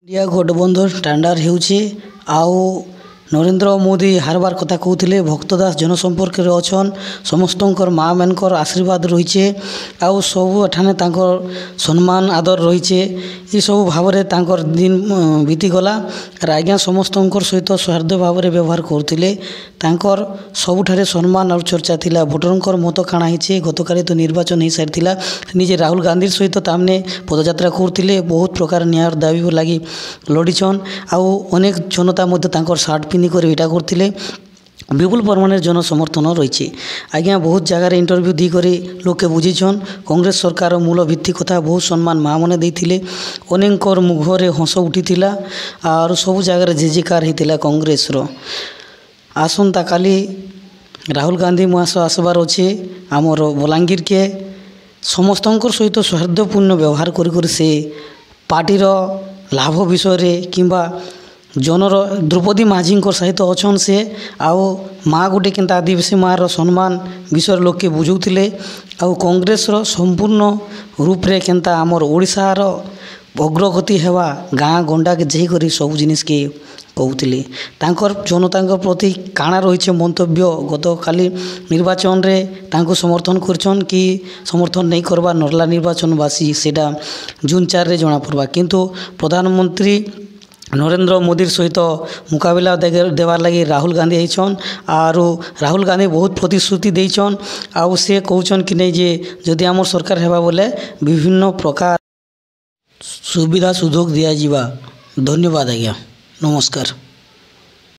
India गठबंधन standard होउछि आउ नरेंद्र मोदी हारबार कथा कहते भक्तदास जनसंपर्क अच्छन समस्तंकर माँ मानकर आशीर्वाद रही आउ सबू एठाने सम्मान आदर रही ये सब भाव दिन बीतीगला आज्ञा समस्तंकर सहित सौहार्द भाव व्यवहार करते सबुठारे सम्मान और चर्चा थिला भोटर मत काଣା होइछे गतकाली तो निर्वाचन हो सारी निजे राहुल गांधी सहित तामने पदयात्रा करते बहुत प्रकार न्याय दाबी लगी लड़ीछन आउ अनेक जनता सार्ट पिनी कर इटा करते विपुल परिमाण जन समर्थन रही आज्ञा बहुत जगार इंटरव्यू दी कर लोके बुझीछन कांग्रेस सरकार मूल भित्ति कथा बहुत सम्मान माँ मैंने देते अनेक मुखरे हस उठी और सब जगार जेजेकार होता कांग्रेस आसंता काली राहुल गांधी महाशय आसबार अच्छे आमर बलांगीर के समस्तंकर सहित सौहार्दपूर्ण व्यवहार कर से पार्टीर लाभ विषय किंबा जनर द्रौपदी माझी सहित अच्छन से आउ माँ गोटे के आदिवासी माँ सम्मान विषय लोक के बुझौले आउ कांग्रेस संपूर्ण रूप रे केनता आमर ओडिशार अग्रगति हेवा गाँ गंडा के जाकर सब जिनिस के कहते जनता प्रति काଣା रही मंतव्य गत काली निर्वाचन रे तांको समर्थन करछन कि समर्थन नहीं करवा नरला निर्वाचनवासी सेटा जून 4 रे जना पड़वा किंतु प्रधानमंत्री नरेंद्र मोदी सहित मुकाबला देवार लगी राहुल गांधी होइछन और राहुल गांधी बहुत प्रतिश्रुति देइछन आउ से कहउछन कि नहीं जे जदि आम सरकार हेबा बोले विभिन्न प्रकार सुविधा सुजोग दिया जिबा। धन्यवाद आज्ञा, नमस्कार।